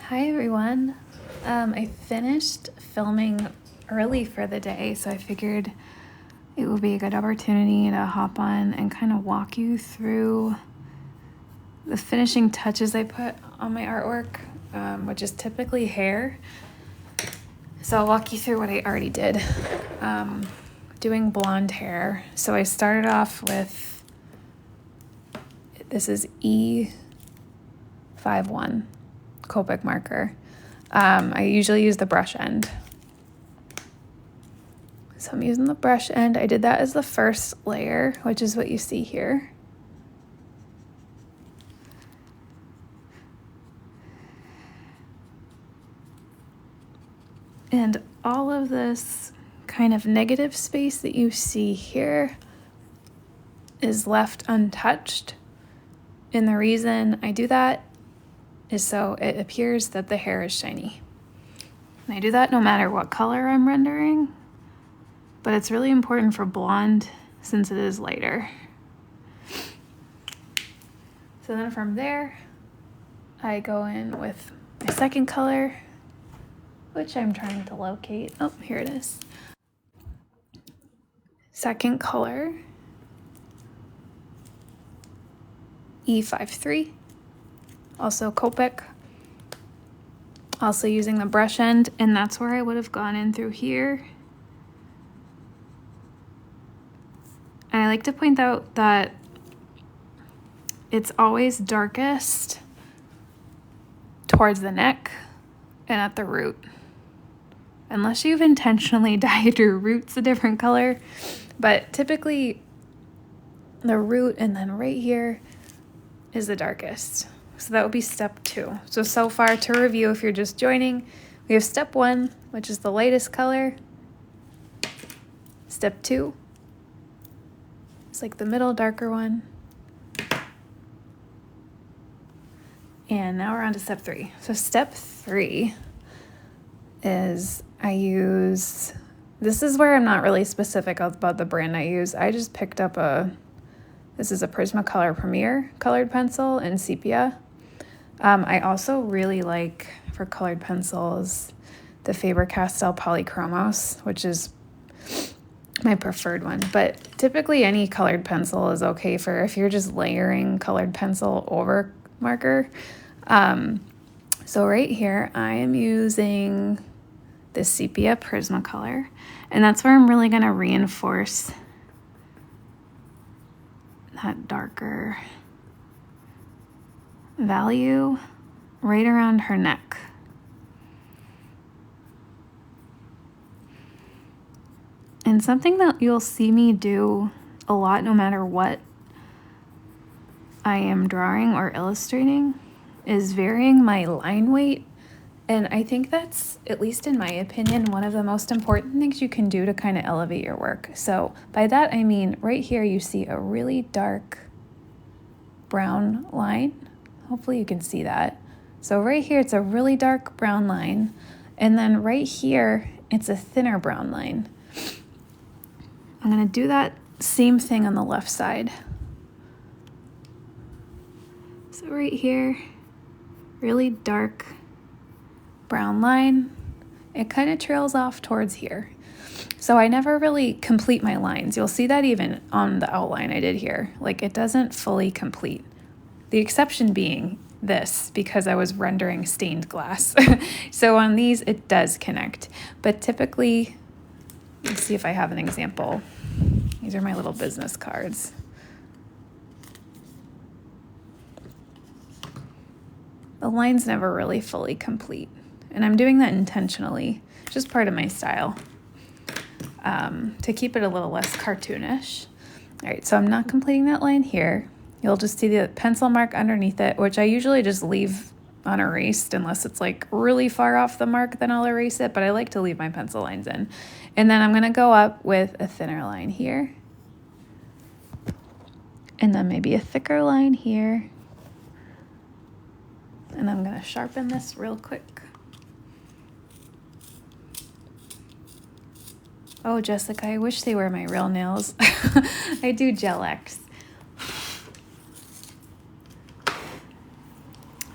Hi everyone. I finished filming early for the day, so I figured it would be a good opportunity to hop on and kind of walk you through the finishing touches I put on my artwork, which is typically hair. So I'll walk you through what I already did. Doing blonde hair. So I started off with, this is E51 Copic marker. I usually use the brush end. So I'm using the brush end. I did that as the first layer, which is what you see here. And all of this kind of negative space that you see here is left untouched. And the reason I do that is so it appears that the hair is shiny. And I do that no matter what color I'm rendering, but it's really important for blonde since it is lighter. So then from there, I go in with my second color, which I'm trying to locate. Oh, here it is. Second color, E53, also Copic. Also using the brush end, and that's where I would have gone in through here. And I like to point out that it's always darkest towards the neck and at the root. Unless you've intentionally dyed your roots a different color, but typically the root and then right here is the darkest. So that would be step 2. So far to review, if you're just joining, we have step 1, which is the lightest color. Step 2, it's like the middle darker one. And now we're on to step 3. So step 3 is I use, this is where I'm not really specific about the brand I use. I just picked up this is a Prismacolor Premier colored pencil in sepia. I also really like, for colored pencils, the Faber-Castell Polychromos, which is my preferred one. But typically any colored pencil is okay for if you're just layering colored pencil over marker. So right here, I am using this sepia Prismacolor, and that's where I'm really gonna reinforce that darker value right around her neck. And something that you'll see me do a lot no matter what I am drawing or illustrating is varying my line weight. And I think that's, at least in my opinion, one of the most important things you can do to kind of elevate your work. So by that I mean right here you see a really dark brown line. Hopefully you can see that. So right here it's a really dark brown line, and then right here it's a thinner brown line. I'm gonna do that same thing on the left side. So right here, really dark brown line. It kind of trails off towards here. So I never really complete my lines. You'll see that even on the outline I did here. Like, it doesn't fully complete. The exception being this, because I was rendering stained glass. So on these, it does connect. But typically, let's see if I have an example. These are my little business cards. The line's never really fully complete. And I'm doing that intentionally, just part of my style, to keep it a little less cartoonish. All right, so I'm not completing that line here. You'll just see the pencil mark underneath it, which I usually just leave unerased unless it's like really far off the mark, then I'll erase it, but I like to leave my pencil lines in. And then I'm gonna go up with a thinner line here. And then maybe a thicker line here. And I'm gonna sharpen this real quick. Oh, Jessica, I wish they were my real nails. I do Gel X.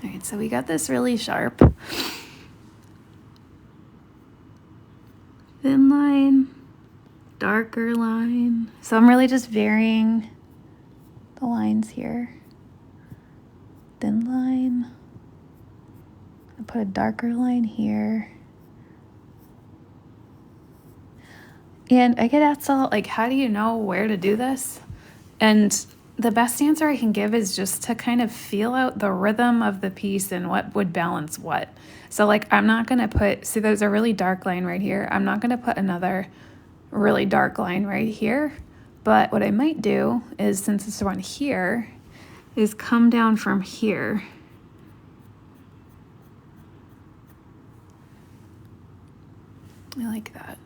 All right, so we got this really sharp thin line, darker line. So I'm really just varying the lines here. Thin line. I put a darker line here. And I get asked a lot, like, how do you know where to do this? And the best answer I can give is just to kind of feel out the rhythm of the piece and what would balance what. So like, I'm not gonna put, see there's a really dark line right here. I'm not gonna put another really dark line right here. But what I might do is, since it's one here, is come down from here. I like that.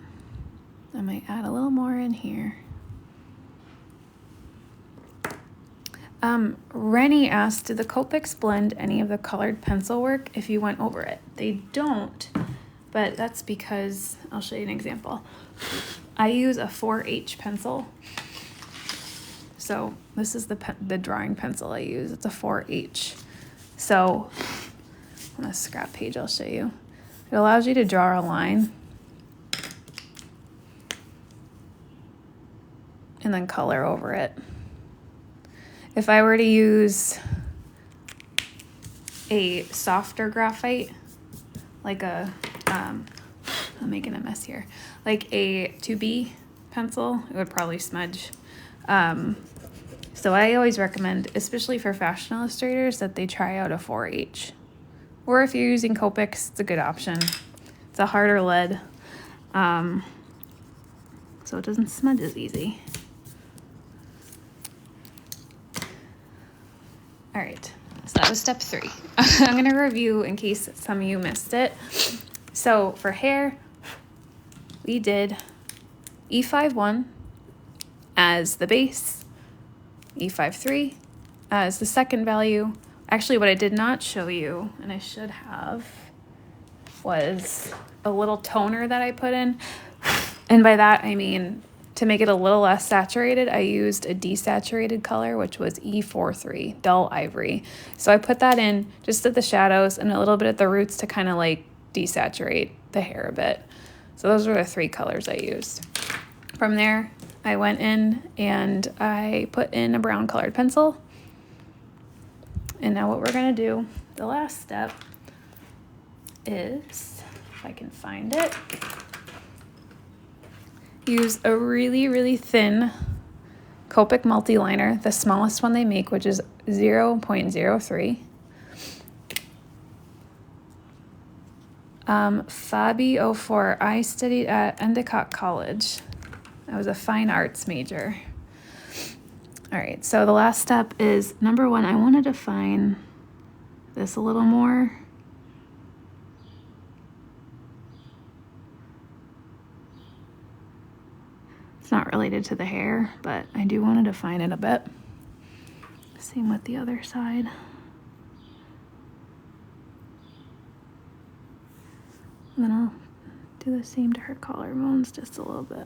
I might add a little more in here. Rennie asked, did the Copics blend any of the colored pencil work if you went over it? They don't, but that's because, I'll show you an example. I use a 4H pencil. So this is the drawing pencil I use. It's a 4H. So on a scrap page, I'll show you. It allows you to draw a line and then color over it. If I were to use a softer graphite, like a, I'm making a mess here, like a 2B pencil, it would probably smudge. So I always recommend, especially for fashion illustrators, that they try out a 4H. Or if you're using Copics, it's a good option. It's a harder lead, so it doesn't smudge as easy. All right, so that was step 3. I'm gonna review in case some of you missed it. So for hair, we did E5-1 as the base, E5-3 as the second value. Actually, what I did not show you, and I should have, was a little toner that I put in. And by that, I mean, to make it a little less saturated, I used a desaturated color, which was E43, dull ivory. So I put that in just at the shadows and a little bit at the roots to kind of like desaturate the hair a bit. So those were the 3 colors I used. From there, I went in and I put in a brown colored pencil. And now what we're gonna do, the last step is, if I can find it, use a really, really thin Copic multi-liner, the smallest one they make, which is 0.03. Fabi 04, I studied at Endicott College. I was a fine arts major. All right, so the last step is, number 1, I want to define this a little more. It's not related to the hair, but I do want to define it a bit. Same with the other side. And then I'll do the same to her collarbones just a little bit.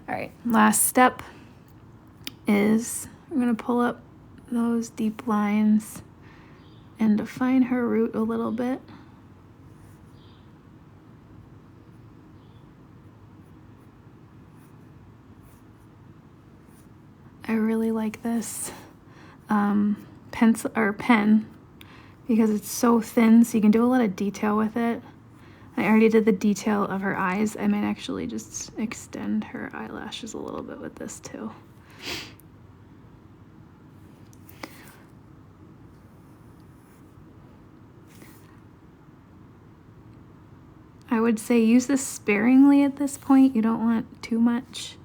All right, last step is I'm going to pull up those deep lines and define her root a little bit. I really like this pencil or pen because it's so thin, so you can do a lot of detail with it. I already did the detail of her eyes. I might actually just extend her eyelashes a little bit with this too. I would say use this sparingly at this point. You don't want too much.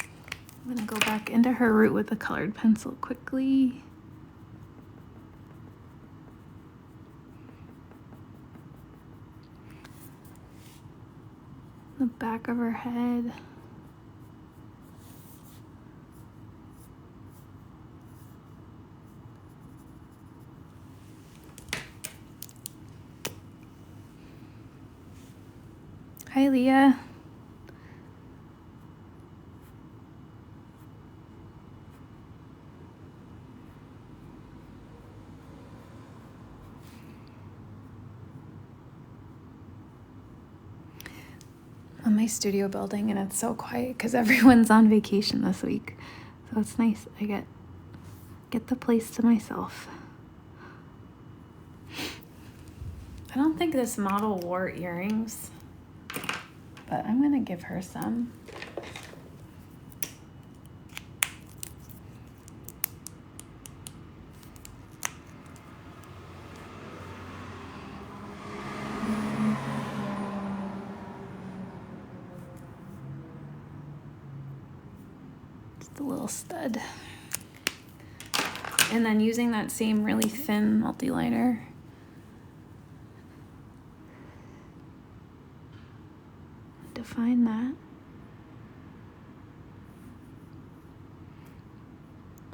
I'm gonna go back into her root with the colored pencil quickly. The back of her head. Hi, Leah. my studio building and it's so quiet because everyone's on vacation this week. So it's nice. I get the place to myself. I don't think this model wore earrings, but I'm gonna give her some. Just a little stud. And then using that same really thin multi-liner, define that.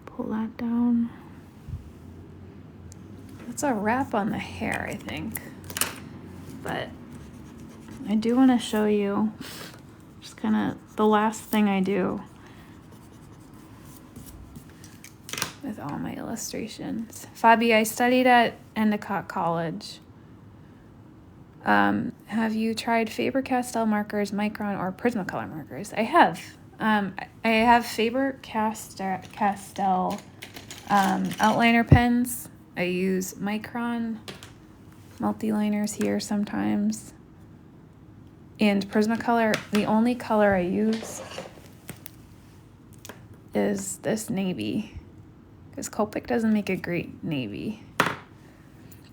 Pull that down. That's a wrap on the hair, I think. But I do want to show you just kind of the last thing I do with all my illustrations. Fabi, I studied at Endicott College. Have you tried Faber-Castell markers, Micron, or Prismacolor markers? I have. I have Faber-Castell outliner pens. I use Micron multi-liners here sometimes. And Prismacolor, the only color I use is this navy, because Copic doesn't make a great navy.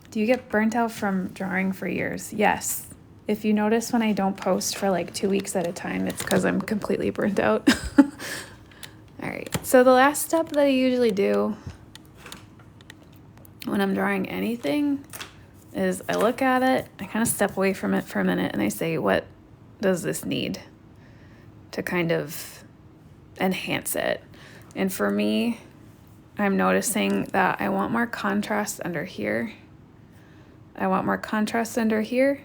Do you get burnt out from drawing for years? Yes. If you notice when I don't post for like 2 weeks at a time, it's because I'm completely burnt out. All right, so the last step that I usually do when I'm drawing anything is I look at it, I kind of step away from it for a minute, and I say, what does this need to kind of enhance it? And for me, I'm noticing that I want more contrast under here. I want more contrast under here.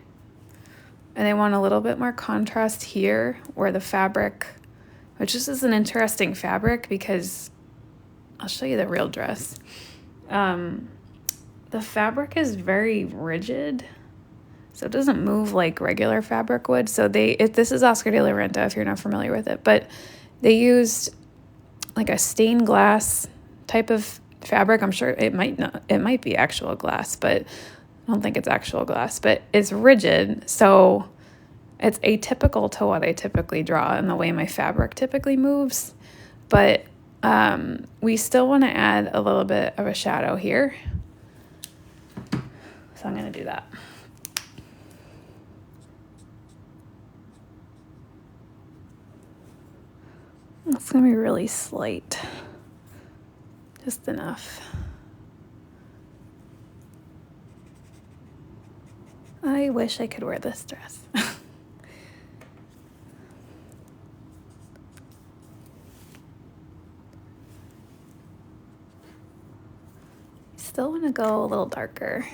And I want a little bit more contrast here where the fabric, which this is an interesting fabric because I'll show you the real dress. The fabric is very rigid, so it doesn't move like regular fabric would. So this is Oscar de la Renta if you're not familiar with it, but they used like a stained glass type of fabric. I'm sure it might be actual glass, but I don't think it's actual glass, but it's rigid. So it's atypical to what I typically draw and the way my fabric typically moves. But we still want to add a little bit of a shadow here. So I'm going to do that. It's going to be really slight. Just enough. I wish I could wear this dress. Still want to go a little darker.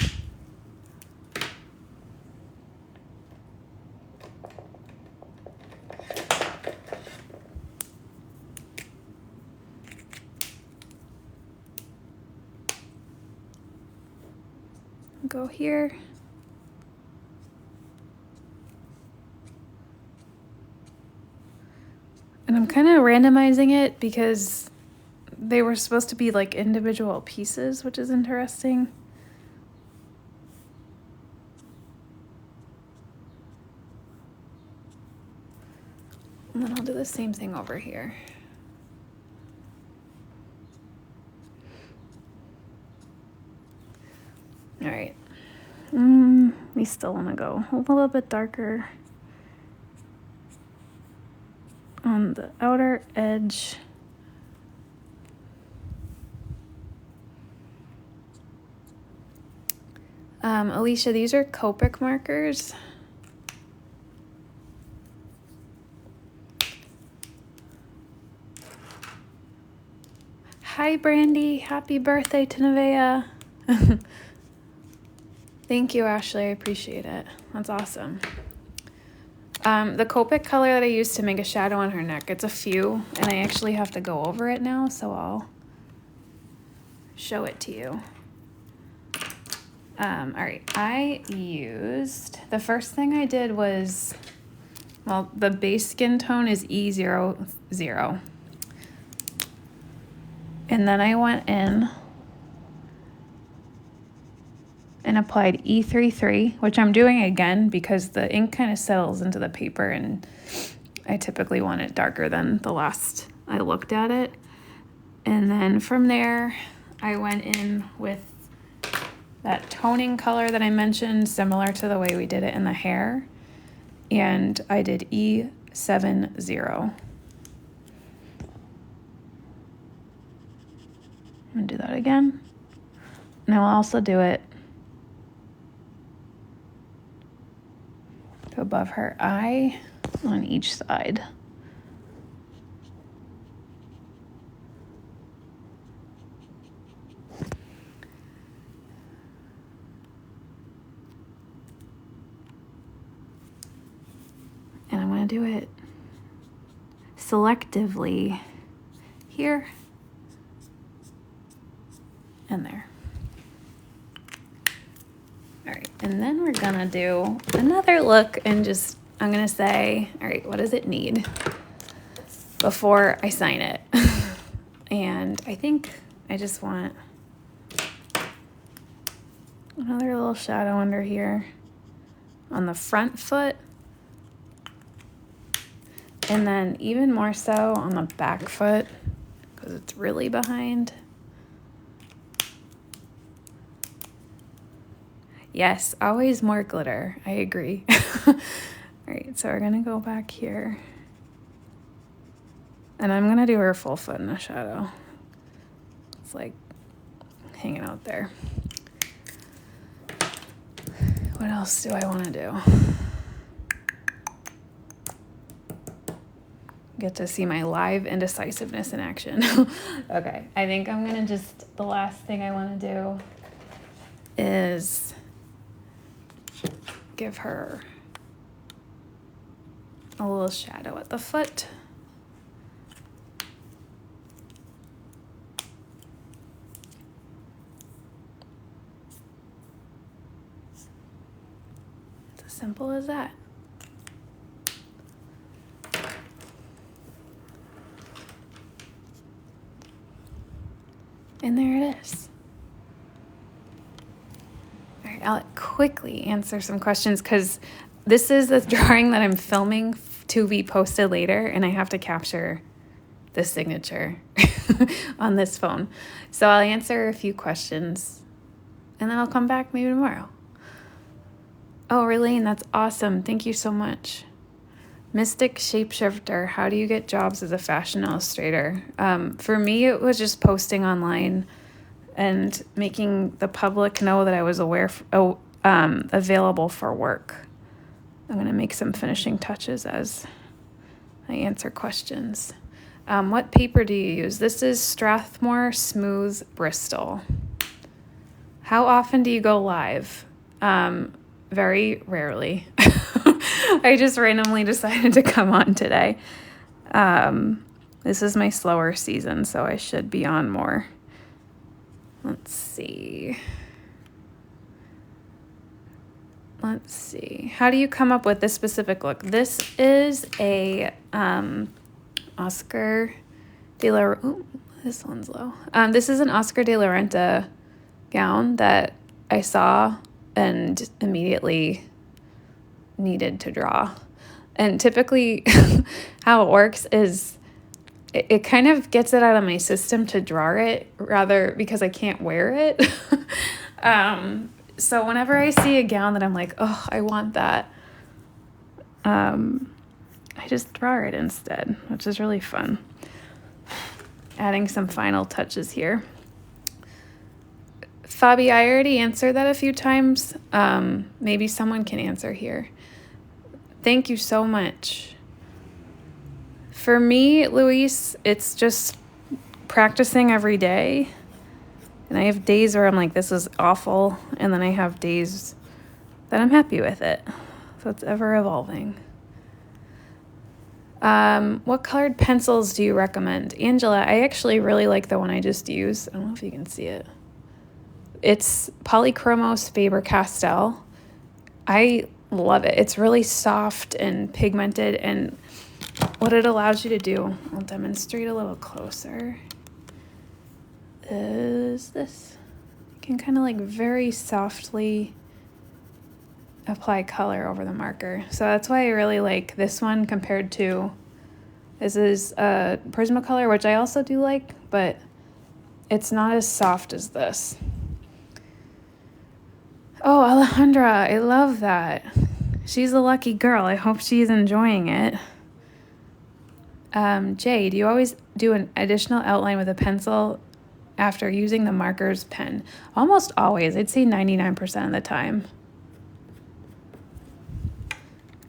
Go here. And I'm kind of randomizing it because they were supposed to be like individual pieces, which is interesting. And then I'll do the same thing over here. All right. We still want to go a little bit darker on the outer edge. Alicia, these are Copic markers. Hi, Brandy. Happy birthday to Nevaeh. Thank you, Ashley. I appreciate it. That's awesome. The Copic color that I used to make a shadow on her neck, it's a few, and I actually have to go over it now, so I'll show it to you. All right, the first thing I did was Well, the base skin tone is E00. And then I went in and applied E33, which I'm doing again because the ink kind of settles into the paper and I typically want it darker than the last I looked at it. And then from there, I went in with that toning color that I mentioned, similar to the way we did it in the hair. And I did E70. I'm gonna do that again. And I'll also do it above her eye on each side. And I'm going to do it selectively here and there. All right, and then we're going to do another look and just, I'm going to say, all right, what does it need before I sign it? And I think I just want another little shadow under here on the front foot. And then even more so on the back foot because it's really behind. Yes, always more glitter. I agree. All right, so we're going to go back here. And I'm going to do her full foot in the shadow. It's like hanging out there. What else do I want to do? Get to see my live indecisiveness in action. Okay, I think I'm going to just, the last thing I want to do is give her a little shadow at the foot. It's as simple as that. And there it is. All right, I'll quickly answer some questions because this is the drawing that I'm filming to be posted later, and I have to capture the signature on this phone. So I'll answer a few questions, and then I'll come back maybe tomorrow. Oh, Relaine, that's awesome. Thank you so much. Mystic Shapeshifter, how do you get jobs as a fashion illustrator? For me, it was just posting online and making the public know that I was available for work. I'm going to make some finishing touches as I answer questions. What paper do you use? This is Strathmore Smooth Bristol. How often do you go live? Very rarely. I just randomly decided to come on today. This is my slower season, so I should be on more. Let's see. How do you come up with this specific look? This is a Oscar de la... Ooh, this one's low. This is an Oscar de la Renta gown that I saw and immediately needed to draw. And typically how it works is it kind of gets it out of my system to draw it rather because I can't wear it. So whenever I see a gown that I'm like, oh, I want that, I just draw it instead, which is really fun. Adding some final touches here. Fabi, I already answered that a few times. Maybe someone can answer here. Thank you so much. For me, Luis, it's just practicing every day. And I have days where I'm like, this is awful. And then I have days that I'm happy with it. So it's ever evolving. What colored pencils do you recommend? Angela, I actually really like the one I just used. I don't know if you can see it. It's Polychromos Faber-Castell. I love it. It's really soft and pigmented, and what it allows you to do, I'll demonstrate a little closer, is this. You can kind of like very softly apply color over the marker. So that's why I really like this one compared to, this is a Prismacolor, which I also do like, but it's not as soft as this. Oh, Alejandra, I love that. She's a lucky girl. I hope she's enjoying it. Jay, do you always do an additional outline with a pencil after using the marker's pen? Almost always. I'd say 99% of the time.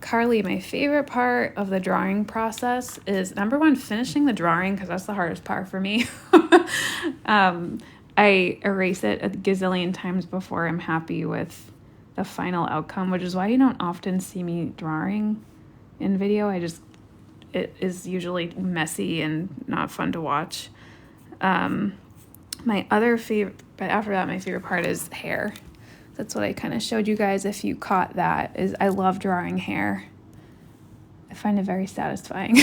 Carly, my favorite part of the drawing process is, number one, finishing the drawing, because that's the hardest part for me. I erase it a gazillion times before I'm happy with the final outcome, which is why you don't often see me drawing in video. It is usually messy and not fun to watch. My other favorite, but after that, my favorite part is hair. That's what I kind of showed you guys, if you caught that, is I love drawing hair. I find it very satisfying.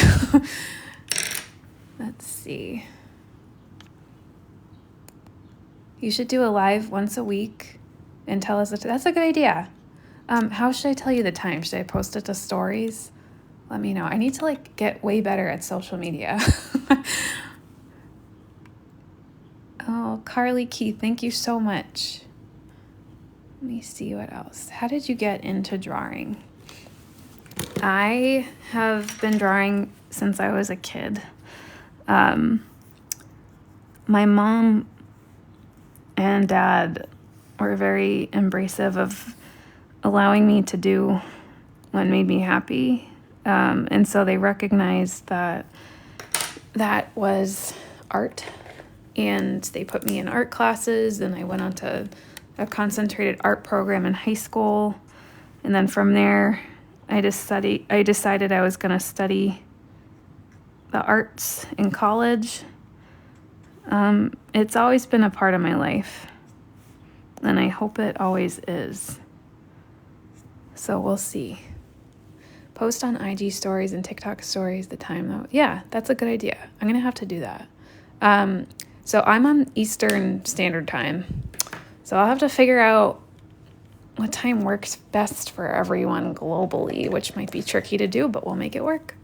Let's see. You should do a live once a week and tell us, that's a good idea. How should I tell you the time? Should I post it to stories? Let me know. I need to like get way better at social media. Oh, Carly Keith, thank you so much. Let me see what else. How did you get into drawing? I have been drawing since I was a kid. My mom and dad were very embracive of allowing me to do what made me happy. And so they recognized that that was art, and they put me in art classes, and I went on to a concentrated art program in high school. And then from there, I decided I was going to study the arts in college. It's always been a part of my life, and I hope it always is. So we'll see. Post on IG stories and TikTok stories the time though. Yeah, that's a good idea. I'm going to have to do that. So I'm on Eastern Standard Time. So I'll have to figure out what time works best for everyone globally, which might be tricky to do, but we'll make it work.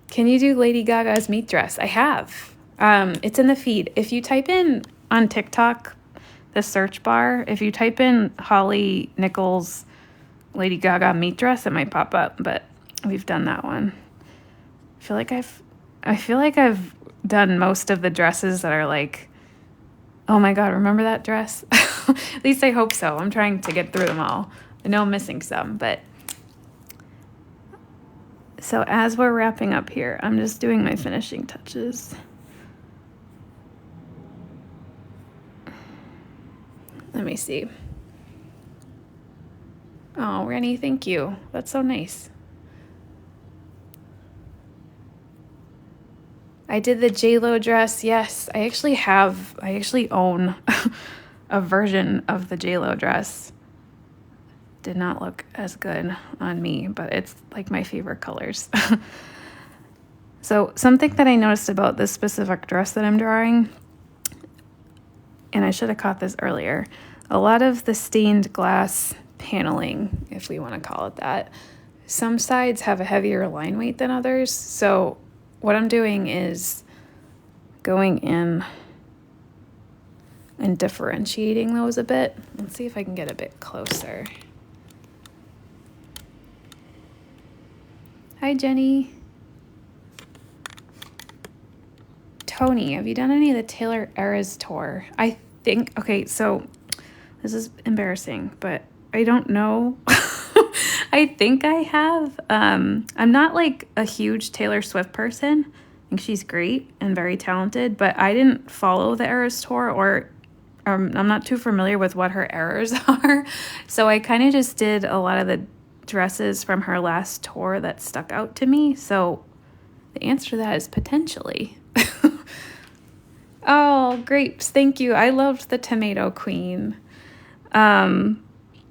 Can you do Lady Gaga's meat dress? I have. It's in the feed. If you type in on TikTok, the search bar, if you type in Holly Nichols Lady Gaga meat dress, it might pop up, but we've done that one. I feel like I've done most of the dresses that are like, oh my God, remember that dress? At least I hope so. I'm trying to get through them all. I know I'm missing some, but so as we're wrapping up here, I'm just doing my finishing touches. Let me see. Oh, Rennie, thank you. That's so nice. I did the J-Lo dress. Yes, I actually own a version of the J-Lo dress. Did not look as good on me, but it's like my favorite colors. So something that I noticed about this specific dress that I'm drawing, and I should have caught this earlier, a lot of the stained glass paneling, if we want to call it that, some sides have a heavier line weight than others. So what I'm doing is going in and differentiating those a bit. Let's see if I can get a bit closer. Hi, Jenny. Tony, have you done any of the Taylor Eras tour? I think, okay, so this is embarrassing, but I don't know. I think I have. I'm not like a huge Taylor Swift person. I think she's great and very talented, but I didn't follow the Eras tour, or I'm not too familiar with what her errors are. So I kind of just did a lot of the dresses from her last tour that stuck out to me. So the answer to that is potentially. Oh, grapes. Thank you. I loved the Tomato Queen.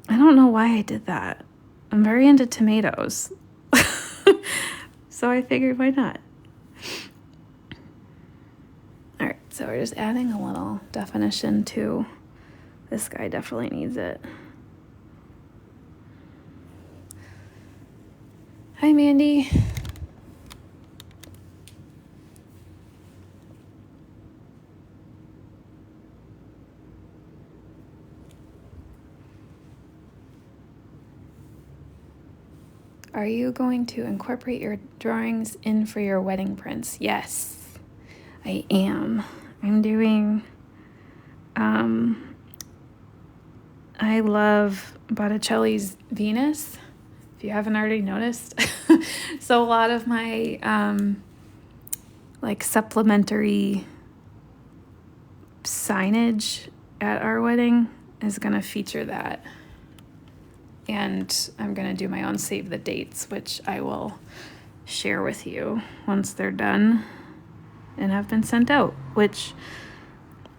I don't know why I did that. I'm very into tomatoes. So I figured, why not? All right, so we're just adding a little definition to this guy. Definitely needs it. Hi, Mandy. Are you going to incorporate your drawings in for your wedding prints? Yes, I am. I'm doing, I love Botticelli's Venus, if you haven't already noticed. So a lot of my, like supplementary signage at our wedding is going to feature that. And I'm going to do my own save the dates, which I will share with you once they're done and have been sent out, which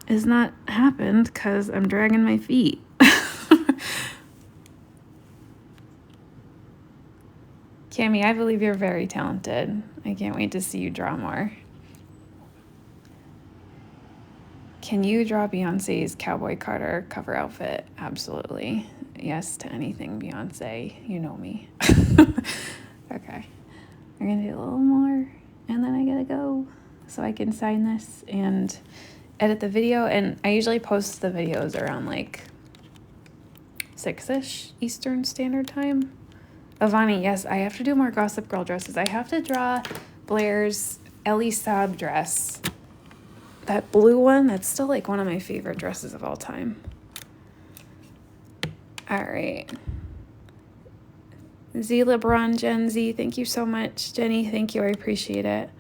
has not happened because I'm dragging my feet. Cami, I believe you're very talented. I can't wait to see you draw more. Can you draw Beyonce's Cowboy Carter cover outfit? Absolutely. Yes to anything Beyonce. You know me. Okay. We're going to do a little more, and then I got to go so I can sign this and edit the video. And I usually post the videos around like 6-ish Eastern Standard Time. Avani, yes, I have to do more Gossip Girl dresses. I have to draw Blair's Ellie Saab dress. That blue one, that's still like one of my favorite dresses of all time. All right. Z LeBron Gen Z, thank you so much. Jenny, thank you. I appreciate it.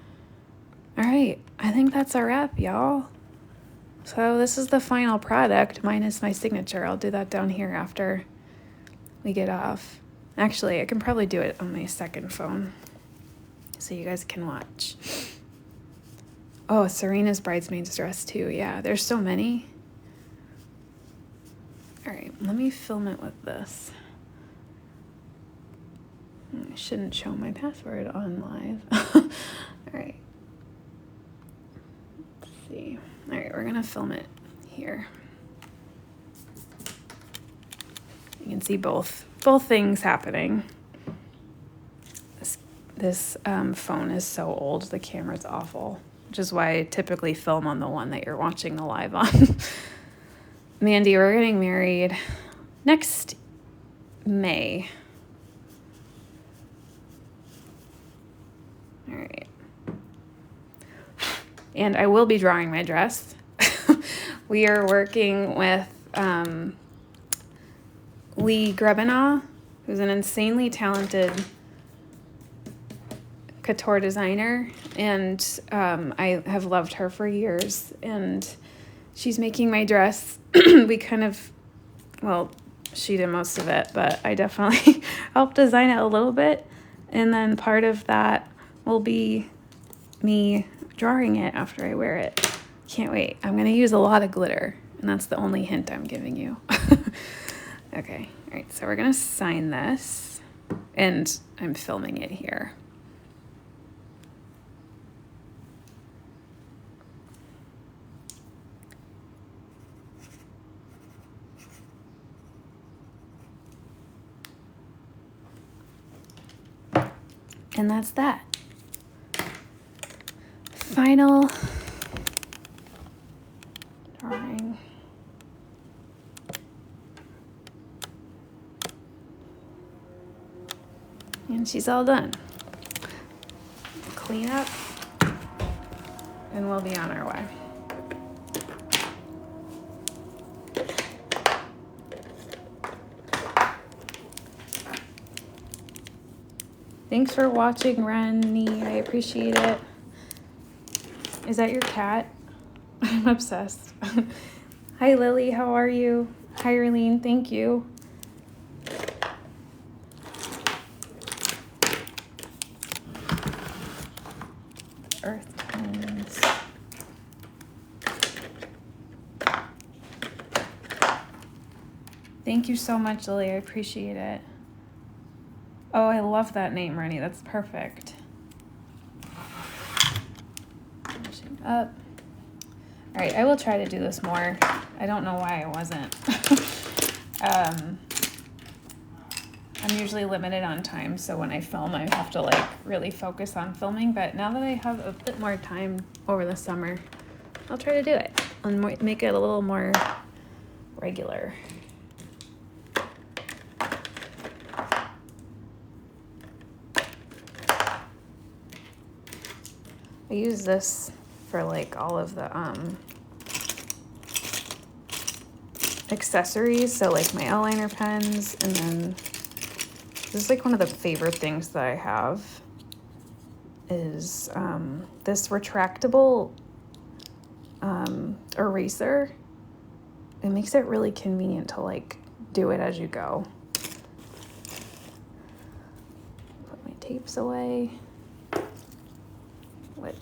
All right. I think that's a wrap, y'all. So this is the final product minus my signature. I'll do that down here after we get off. Actually, I can probably do it on my second phone so you guys can watch. Oh, Serena's bridesmaid's dress too. Yeah, there's so many. All right, let me film it with this. I shouldn't show my password on live. All right. Let's see. All right, we're going to film it here. You can see both things happening. This phone is so old, the camera's awful, which is why I typically film on the one that you're watching the live on. Mandy, we're getting married next May. All right. And I will be drawing my dress. We are working with Lee Grebenaw, who's an insanely talented couture designer, and I have loved her for years, and she's making my dress. We kind of, well, she did most of it, but I definitely helped design it a little bit, and then part of that will be me drawing it after I wear it. Can't wait. I'm going to use a lot of glitter, and that's the only hint I'm giving you. Okay, all right, so we're going to sign this, and I'm filming it here. And that's that. Final drawing. And she's all done. Clean up, and we'll be on our way. Thanks for watching, Rennie. I appreciate it. Is that your cat? I'm obsessed. Hi, Lily. How are you? Hi, Arlene. Thank you. Earth tones. Thank you so much, Lily. I appreciate it. Oh, I love that name, Rennie. That's perfect. Finishing up. All right, I will try to do this more. I don't know why I wasn't. I'm usually limited on time, so when I film, I have to like really focus on filming. But now that I have a bit more time over the summer, I'll try to do it and make it a little more regular. I use this for like all of the accessories, so like my eyeliner pens, and then this is like one of the favorite things that I have is this retractable eraser. It makes it really convenient to like do it as you go. Put my tapes away, which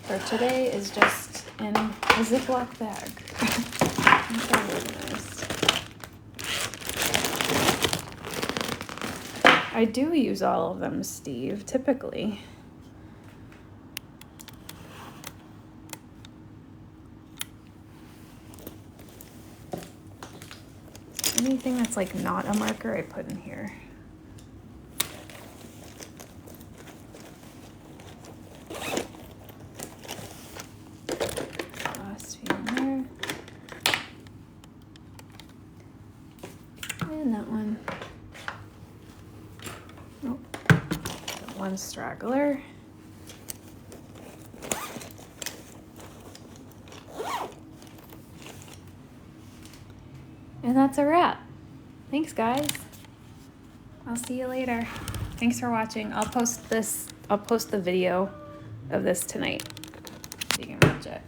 for today is just in a Ziploc bag. I'm so organized. I do use all of them, Steve, typically. Anything that's like not a marker, I put in here. Last few in there. And that one. Nope. One straggler. And that's a wrap. Thanks, guys. I'll see you later. Thanks for watching. I'll post the video of this tonight so you can watch it.